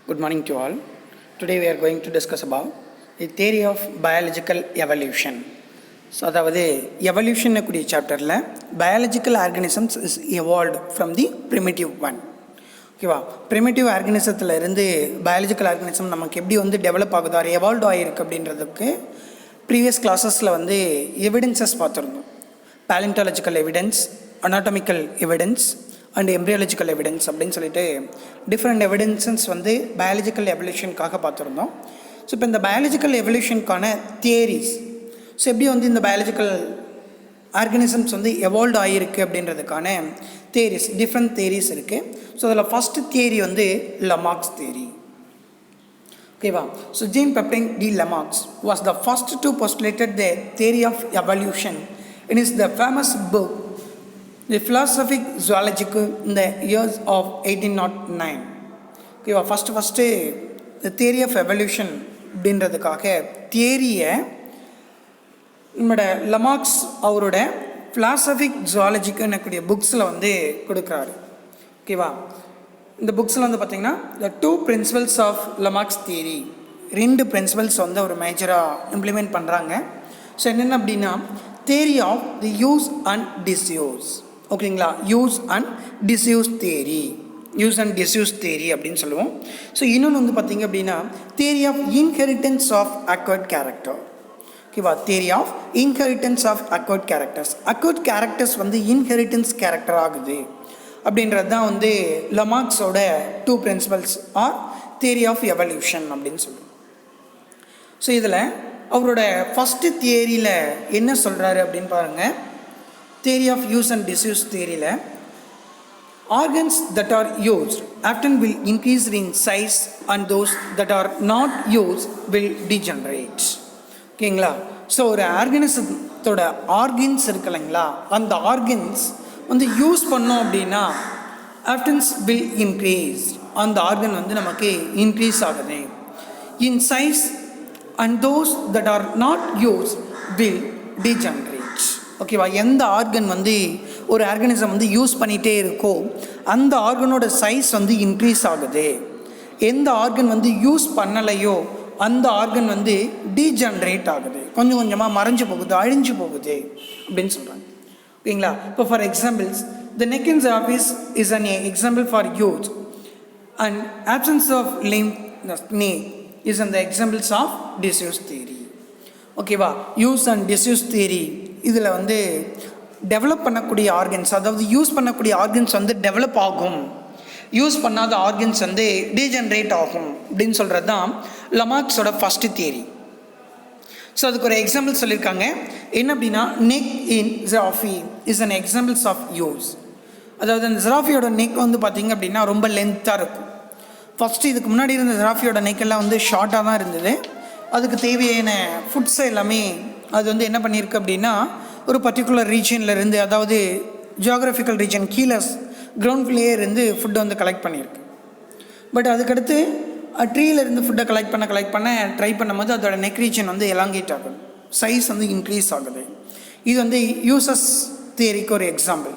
Good morning to all. Today we are going to discuss about the theory of biological evolution. So அதாவது evolution கூடிய சாப்டரில் biological organisms is evolved from the primitive one. ஓகேவா, primitive ஆர்கனிசத்தில் இருந்து biological organism நமக்கு எப்படி வந்து develop ஆகுது R evolve ஆகிருக்கு அப்படின்றதுக்கு ப்ரீவியஸ் கிளாஸஸில் வந்து எவிடன்சஸ் பார்த்துருந்தோம். Palaeontological evidence, anatomical evidence and embryological evidence அப்படின்னு சொல்லிட்டு டிஃப்ரெண்ட் எவிடன்சஸ் வந்து பயாலஜிக்கல் எவல்யூஷனுக்காக பார்த்துருந்தோம். ஸோ இப்போ இந்த பயாலஜிக்கல் எவல்யூஷனுக்கான தியரிஸ், ஸோ எப்படி வந்து இந்த பயாலஜிக்கல் ஆர்கனிசம்ஸ் வந்து எவால்வ் ஆகிருக்கு அப்படின்றதுக்கான தியரிஸ், டிஃப்ரெண்ட் தியரிஸ் இருக்குது. ஸோ அதில் ஃபஸ்ட்டு தியரி வந்து லமார்க்ஸ் தியரி. ஓகேவா, so Jean Baptiste de Lamarck's was the first to postulated the theory of evolution in his the famous book The Philosophic Zoology in the years of 1809. ஓகேவா, first the theory of evolution அப்படின்றதுக்காக தியரியை நம்மளோட லமார்க்ஸ் அவரோட philosophic ஜுவாலஜிக்குன்னு புக்ஸில் வந்து கொடுக்குறாரு. ஓகேவா, இந்த புக்ஸில் வந்து பார்த்திங்கன்னா the two principles of Lamarck's theory, ரெண்டு பிரின்சிபல்ஸ் வந்து ஒரு மேஜராக இம்ப்ளிமெண்ட் பண்ணுறாங்க. ஸோ என்னென்ன அப்படின்னா theory of the use and disuse. ஓகேங்களா, use and disuse theory, use and disuse theory அப்படின்னு சொல்லுவோம். ஸோ இன்னொன்று வந்து பார்த்திங்க அப்படின்னா theory of inheritance of acquired character. ஓகேவா, theory of inheritance of acquired characters. Acquired characters வந்து இன்ஹெரிட்டன்ஸ் கேரக்டர் ஆகுது அப்படின்றது தான் வந்து லமார்க்ஸோட two principles or theory of evolution அப்படின்னு சொல்லுவோம். ஸோ இதில் அவரோட ஃபஸ்ட்டு தியரியில் என்ன சொல்கிறாரு அப்படின்னு பாருங்கள். Theory of use and disuse தியரியில் organs that are used often will increase in size and those that are not used will degenerate. ஓகேங்களா, ஸோ ஒரு ஆர்கனிசத்தோட ஆர்கன்ஸ் இருக்கு இல்லைங்களா, அந்த ஆர்கன்ஸ் வந்து யூஸ் பண்ணோம் அப்படின்னா ஆஃப்டன்ஸ் வில் இன்க்ரீஸ், அந்த ஆர்கன் வந்து நமக்கு இன்க்ரீஸ் ஆகுது in size and those that are not use will degenerate. ஓகேவா, எந்த ஆர்கன் வந்து ஒரு ஆர்கனிசம் வந்து யூஸ் பண்ணிகிட்டே இருக்கோ அந்த ஆர்கனோட சைஸ் வந்து இன்க்ரீஸ் ஆகுது. எந்த ஆர்கன் வந்து யூஸ் பண்ணலையோ அந்த ஆர்கன் வந்து டீஜெனரேட் ஆகுது, கொஞ்சம் கொஞ்சமாக மறைஞ்சு போகுது, அழிஞ்சு போகுது அப்படின்னு சொல்கிறாங்க. ஓகேங்களா, இப்போ for examples the neck in office is an example for use and absence of limb snake is அந்த எக்ஸாம்பிள்ஸ் ஆஃப் டிஸ்யூஸ் தியரி. ஓகேவா, யூஸ் அண்ட் டிஸ்யூஸ் தியரி இதில் வந்து டெவலப் பண்ணக்கூடிய ஆர்கன்ஸ், அதாவது யூஸ் பண்ணக்கூடிய ஆர்கன்ஸ் வந்து டெவலப் ஆகும், யூஸ் பண்ணாத ஆர்கன்ஸ் வந்து டீஜெனரேட் ஆகும் அப்படின்னு சொல்கிறது தான் லமார்க்ஸோட ஃபஸ்ட்டு தியரி. ஸோ அதுக்கு ஒரு எக்ஸாம்பிள் சொல்லியிருக்காங்க. என்ன அப்படின்னா neck in giraffe is an examples of use. அதாவது அந்த ஜிராஃபியோட நெக் வந்து பார்த்திங்க அப்படின்னா ரொம்ப லென்த்தாக இருக்கும். ஃபஸ்ட்டு இதுக்கு முன்னாடி இருந்த ஜிராஃபியோட நெக்கெல்லாம் வந்து ஷார்ட்டாக தான் இருந்தது. அதுக்கு தேவையான ஃபுட்ஸை எல்லாமே அது வந்து என்ன பண்ணியிருக்கு அப்படின்னா ஒரு பர்டிகுலர் ரீஜனில் இருந்து, அதாவது ஜியோகிராஃபிக்கல் ரீஜன் கீழே கிரவுண்ட்லேயே இருந்து ஃபுட்டை வந்து கலெக்ட் பண்ணியிருக்கு. பட் அதுக்கடுத்து ட்ரீலேருந்து ஃபுட்டை கலெக்ட் பண்ண ட்ரை பண்ணும்போது அதோட நெக் ரீஜன் வந்து எலாங்கேட் ஆகுது, சைஸ் வந்து இன்க்ரீஸ் ஆகுது. இது வந்து யூசஸ் தியரிக்கு ஒரு எக்ஸாம்பிள்.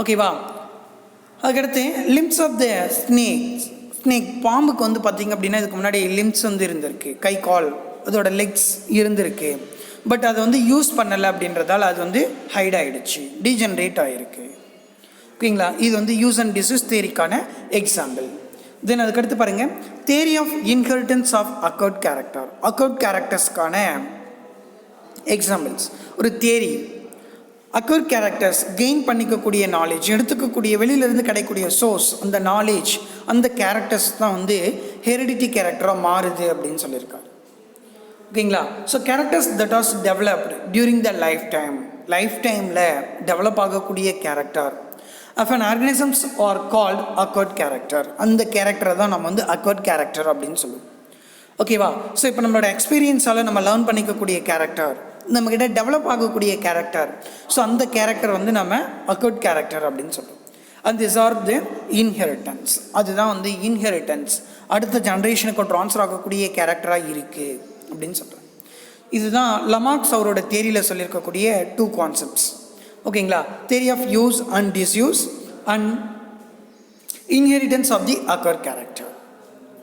ஓகேவா, அதுக்கடுத்து லிம்ஸ் ஆஃப் த ஸ்னேக், பாம்புக்கு வந்து பார்த்திங்க அப்படின்னா இதுக்கு முன்னாடி லிம்ஸ் வந்து இருந்திருக்கு, கை கால் அதோட லெக்ஸ் இருந்திருக்கு. பட் அதை வந்து யூஸ் பண்ணலை அப்படின்றதால அது வந்து ஹைட் ஆகிடுச்சு, டீஜெனரேட் ஆகிருக்கு. ஓகேங்களா, இது வந்து யூஸ் அண்ட் டிஸ்யூஸ் தியரிக்கான எக்ஸாம்பிள். தென் அதுக்கடுத்து பாருங்கள் theory of inheritance of acquired character. Acquired கேரக்டர்ஸ்க்கான எக்ஸாம்பிள்ஸ் ஒரு தியரி. அக்வர்ட் கேரக்டர்ஸ் கெயின் பண்ணிக்கக்கூடிய நாலேஜ், எடுத்துக்கக்கூடிய வெளியிலேருந்து கிடைக்கக்கூடிய சோர்ஸ், அந்த நாலேஜ், அந்த கேரக்டர்ஸ் தான் வந்து ஹெரிடிட்டி கேரக்டராக மாறுது அப்படின்னு சொல்லியிருக்காரு. ஓகேங்களா, so characters that as developed during the life டைமில் டெவலப் ஆகக்கூடிய character of an organisms are called acquired character. அந்த கேரக்டரை தான் நம்ம வந்து அக்வர்ட் கேரக்டர் அப்படின்னு சொல்லுவோம். ஓகேவா, ஸோ இப்போ நம்மளோட எக்ஸ்பீரியன்ஸால் நம்ம லேர்ன் பண்ணிக்கக்கூடிய கேரக்டர், நம்மக்கிட்ட டெவலப் ஆகக்கூடிய கேரக்டர், ஸோ அந்த கேரக்டர் வந்து நம்ம அக்வர்ட் கேரக்டர் அப்படின்னு சொல்லுவோம். And this R the inheritance, அதுதான் வந்து இன்ஹெரிட்டன்ஸ், அடுத்த ஜென்ரேஷனுக்கு ட்ரான்ஸ்ஃபர் ஆகக்கூடிய கேரக்டராக இருக்குது அப்படின்னு சொல்கிறேன். இதுதான் லமார்க்ஸ் அவரோட தியரியில் சொல்லியிருக்கக்கூடிய டூ கான்செப்ட்ஸ். ஓகேங்களா, theory of use and disuse and inheritance of the occur character.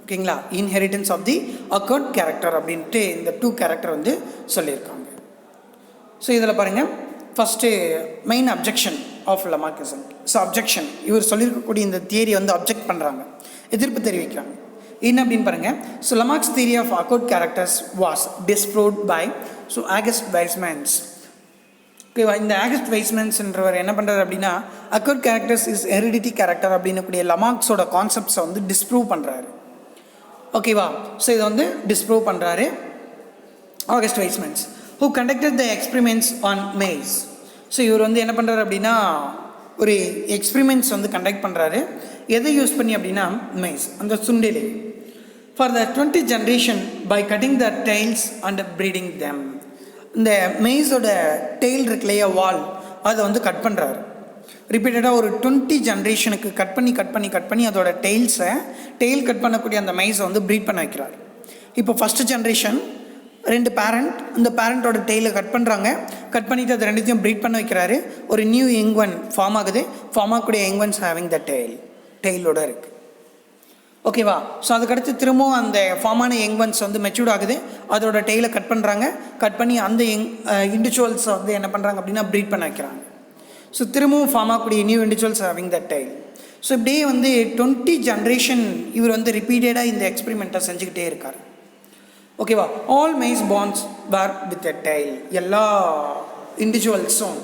ஓகேங்களா, inheritance of the acquired character அப்படின்ட்டு இந்த 2 கேரக்டர் வந்து சொல்லியிருக்காங்க. ஸோ இதில் பாருங்கள், first main objection of Lamarckism. So objection, இவர் சொல்லியிருக்கக்கூடிய இந்த தியரி வந்து அப்ஜெக்ட் பண்ணுறாங்க, எதிர்ப்பு தெரிவிக்கிறாங்க. என்ன அப்படின்னு பாருங்கள். So Lamarck's theory of acquired characters was disproved by August Weismann's. ஓகேவா, இந்த ஆகஸ்ட் வைஸ்மேன்ஸ்ன்றவர் என்ன பண்ணுறாரு அப்படின்னா, acquired characters is heredity character அப்படின்னக்கூடிய லமார்க்ஸோட கான்செப்ட்ஸை வந்து டிஸ்ப்ரூவ் பண்ணுறாரு. ஓகேவா, ஸோ இதை வந்து டிஸ்ப்ரூவ் பண்ணுறாரு August Weismann's, who conducted the experiments on maize. So இவர் வந்து என்ன பண்ணுறாரு அப்படின்னா, ஒரு எக்ஸ்பிரிமெண்ட்ஸ் வந்து கண்டக்ட் பண்ணுறாரு. எதை யூஸ் பண்ணி அப்படின்னா, மைஸ், அந்த சுண்டிலை. For the 20th generation by cutting the tails and breeding them. இந்த மெய்ஸோட டெய்ல் இருக்கு இல்லையா, வால், அதை வந்து கட் பண்ணுறாரு. ரிப்பீட்டடாக ஒரு 20 ஜென்ரேஷனுக்கு கட் பண்ணி அதோட டெய்ல் கட் பண்ணக்கூடிய அந்த மைஸை வந்து ப்ரீட் பண்ண வைக்கிறார். இப்போ ஃபஸ்ட்டு ஜென்ரேஷன் 2 பேரண்ட், இந்த பேரண்ட்டோட டெய்லை கட் பண்ணுறாங்க. கட் பண்ணிவிட்டு அது 2த்தையும் ப்ரீட் பண்ண வைக்கிறாரு. ஒரு நியூ யங் ஒன் ஃபார்ம் ஆகுது. ஃபார்ம் ஆகக்கூடிய யங் ஒன்ஸ் ஹேவிங் த டெய்லோட இருக்குது. ஓகேவா, ஸோ அதுக்கடுத்து திரும்பவும் அந்த ஃபார்மான யங் ஒன்ஸ் வந்து மெச்சூர்ட் ஆகுது. அதோட டெய்லை கட் பண்ணுறாங்க. கட் பண்ணி அந்த இண்டிவிஜுவல்ஸை வந்து என்ன பண்ணுறாங்க அப்படின்னா ப்ரீட் பண்ண வைக்கிறாங்க. ஸோ திரும்பவும் ஃபார்ம் ஆகக்கூடிய new individuals having the tail. So இப்படியே வந்து 20 ஜென்ரேஷன் இவர் வந்து ரிப்பீட்டடாக இந்த எக்ஸ்பெரிமெண்ட்டை செஞ்சுக்கிட்டே இருக்கார். ஓகேவா, ஆல் மைஸ் பான்ஸ் வேர் வித் எ டெய்ல். எல்லா இண்டிவிஜுவல்ஸும்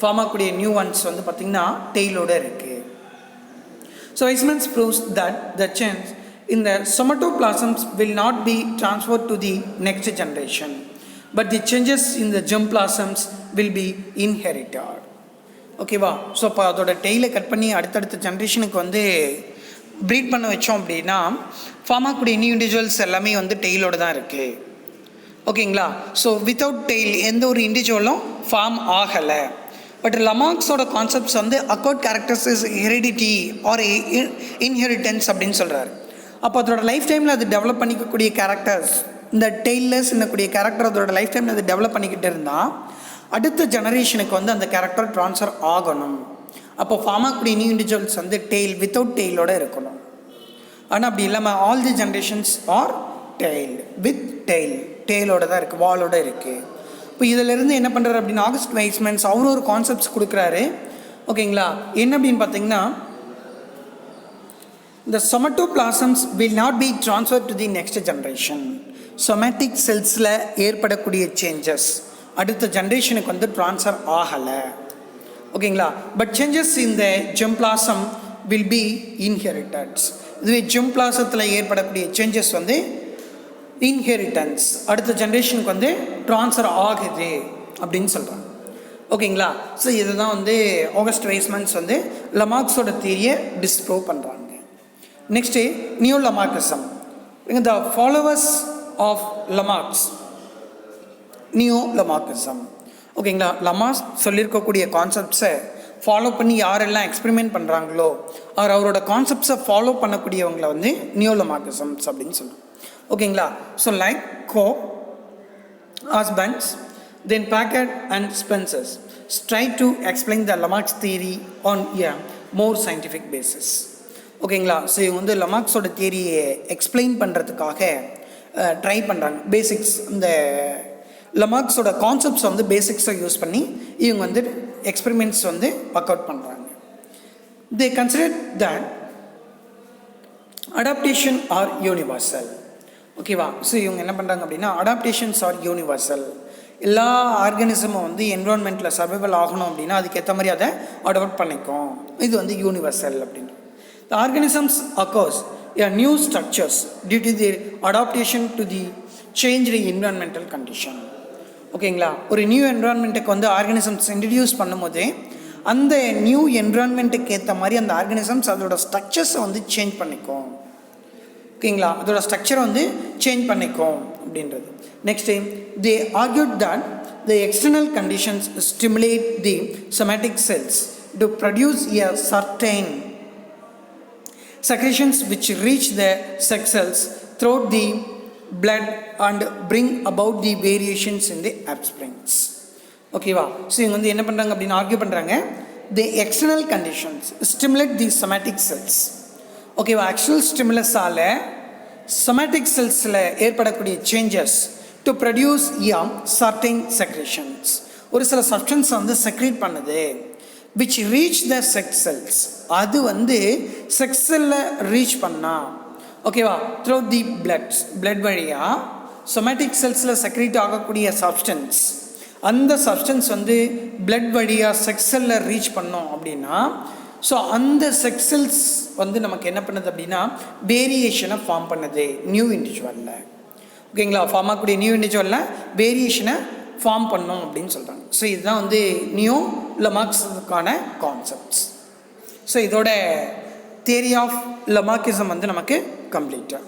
ஃபார்ம் ஆகக்கூடிய நியூ ஒன்ஸ் வந்து பார்த்திங்கன்னா டெய்லோடு இருக்குது. So Weismann's proves that the change in the somatoplasms will not be transferred to the next generation, but the changes in the germplasms will be inherited. ஓகேவா, so அப்போ அதோட டெய்லை கட் பண்ணி அடுத்தடுத்த ஜென்ரேஷனுக்கு வந்து ப்ரீட் பண்ண வச்சோம் அப்படின்னா ஃபார்ம் ஆகக்கூடிய நியூ இண்டிவிஜுவல்ஸ் எல்லாமே வந்து டெய்லோடு தான் இருக்குது. ஓகேங்களா, ஸோ வித்தவுட் டெய்ல் எந்த ஒரு இண்டிவிஜுவலும் ஃபார்ம் ஆகலை. பட் லமார்க்ஸோட கான்செப்ட்ஸ் வந்து acquired characters is heredity or inheritance அப்படின்னு சொல்கிறாரு. அப்போ அதோட லைஃப் டைமில் அது டெவலப் பண்ணிக்கக்கூடிய கேரக்டர்ஸ், இந்த டெய்லர்ஸ் என்னக்கூடிய கேரக்டர் அதோட லைஃப் டைமில் அது டெவலப் பண்ணிக்கிட்டு இருந்தால் அடுத்த ஜெனரேஷனுக்கு வந்து அந்த கேரக்டர் ட்ரான்ஸ்ஃபர் ஆகணும். அப்போ ஃபார்ம் ஆகக்கூடிய நியூ இண்டிவிஜுவல்ஸ் வந்து டெய்ல் வித்தவுட் டெய்லோடு இருக்கணும். ஆனால் அப்படி இல்லாமல் all the generations are tail with டெய்லோடு தான் இருக்குது, வாலோடு இருக்குது. இப்போ இதிலேருந்து என்ன பண்ணுறாரு அப்படின்னா ஆகஸ்ட் வைஸ்மேன்ஸ் அவரும் ஒரு கான்செப்ட்ஸ் கொடுக்குறாரு. ஓகேங்களா, என்ன அப்படின்னு பார்த்தீங்கன்னா, இந்த somatoplasms will not be transferred to the next generation. somatic செல்ஸில் ஏற்படக்கூடிய சேஞ்சஸ் அடுத்த ஜென்ரேஷனுக்கு வந்து ட்ரான்ஸ்ஃபர் ஆகலை. ஓகேங்களா, பட் சேஞ்சஸ் இந்த ஜெர்ம்பிளாசம் வில் பி இன்ஹெரிட்டன்ஸ். இதுவே ஜெர்ம்பிளாசத்தில் ஏற்படக்கூடிய சேஞ்சஸ் வந்து இன்ஹெரிட்டன்ஸ், அடுத்த ஜென்ரேஷனுக்கு வந்து ட்ரான்ஸ்ஃபர் ஆகுது அப்படின்னு சொல்கிறாங்க. ஓகேங்களா, ஸோ இதுதான் வந்து ஆகஸ்ட் வைஸ்மேன்ஸ் வந்து லமார்க்ஸோட தியரியை டிஸ்ப்ரூவ் பண்ணுறாங்க. Next new Lamarckism. The followers of Lamarck's, new Lamarckism. ஓகேங்களா, லமார்க்ஸ் சொல்லியிருக்கக்கூடிய கான்செப்ட்ஸை ஃபாலோ பண்ணி யாரெல்லாம் எக்ஸ்பெரிமெண்ட் பண்ணுறாங்களோ அவரோட கான்செப்ட்ஸை ஃபாலோ பண்ணக்கூடியவங்களை வந்து நியூ லமார்க்கிசம்ஸ் அப்படின்னு சொல்லுவோம். ஓகேங்களா, so like husbands then Packard and Spencer's try to explain the Lamarck's theory on a more scientific basis. ஓகேங்களா, ஸோ இவங்க வந்து லமார்க்ஸோட தியரியை எக்ஸ்பிளைன் பண்ணுறதுக்காக ட்ரை பண்ணுறாங்க. பேசிக்ஸ், இந்த லமார்க்ஸோட கான்செப்ட்ஸ் வந்து பேசிக்ஸை யூஸ் பண்ணி இவங்க வந்து எக்ஸ்பெரிமெண்ட்ஸ் வந்து ஒர்க் அவுட் பண்ணுறாங்க. They consider that adaptation are universal. ஓகேவா, ஸோ இவங்க என்ன பண்ணுறாங்க அப்படின்னா அடாப்டேஷன்ஸ் ஆர் யூனிவர்சல். எல்லா ஆர்கானிசமும் வந்து என்விரான்மெண்ட்டில் சர்வைவல் ஆகணும் அப்படின்னா அதுக்கேற்ற மாதிரி அதை அடாப்ட் பண்ணிக்கும். இது வந்து யூனிவர்சல் அப்படின்னு. The organisms occurs a new structures due to their adaptation to the changed environmental condition. ஓகேங்களா, ஒரு நியூ என்விரான்மெண்ட்டுக்கு வந்து ஆர்கானிசம்ஸ் இன்ட்ரடியூஸ் பண்ணும்போது அந்த நியூ என்விரான்மெண்ட்டுக்கு ஏற்ற மாதிரி அந்த ஆர்கானிசம்ஸ் அதோட ஸ்ட்ரக்சர்ஸை வந்து சேஞ்ச் பண்ணிக்கும். ஓகேங்களா, அதோட ஸ்ட்ரக்சரை வந்து சேஞ்ச் பண்ணிக்கும் அப்படின்றது. Next they argued that the external conditions stimulate the somatic cells to produce a certain secretions which reach the sex cells throughout the blood and bring about the variations in the upsprings. ஓகேவா, so இவங்க வந்து என்ன பண்ணுறாங்க அப்படின்னு argue பண்ணுறாங்க. தி external conditions stimulate தி somatic cells. ஓகேவா, actual ஸ்டிமுலஸால் somatic செல்ஸில் ஏற்படக்கூடிய changes to produce certain secretions. ஒரு சில சப்ஸ்டன்ஸ் வந்து செக்ரேட் பண்ணுது which reach the sex cells. அது வந்து செக்ஸ் செல்லில் ரீச் பண்ணால் ஓகேவா த்ரூ தி பிளட் வழியாக சொமேட்டிக் செல்ஸில் செக்ரேட் ஆகக்கூடிய சப்ஸ்டன்ஸ், அந்த சப்ஸ்டன்ஸ் வந்து பிளட் வழியாக செக்ஸ் செல்லில் ரீச் பண்ணோம் அப்படின்னா ஸோ அந்த செக்ஸ் செல்ஸ் வந்து நமக்கு என்ன பண்ணுது அப்படின்னா வேரியேஷனை ஃபார்ம் பண்ணுது நியூ இண்டிவிஜுவலில். ஓகேங்களா, ஃபார்ம் ஆகக்கூடிய நியூ இண்டிவிஜுவலில் வேரியேஷனை ஃபார்ம் பண்ணோம் அப்படின்னு சொல்கிறாங்க. ஸோ இதுதான் வந்து நியூ லெமார்க்ஸுக்கான கான்செப்ட்ஸ். ஸோ இதோட தியரி ஆஃப் லெமார்க்கிசம் வந்து நமக்கு கம்ப்ளீட்டாக.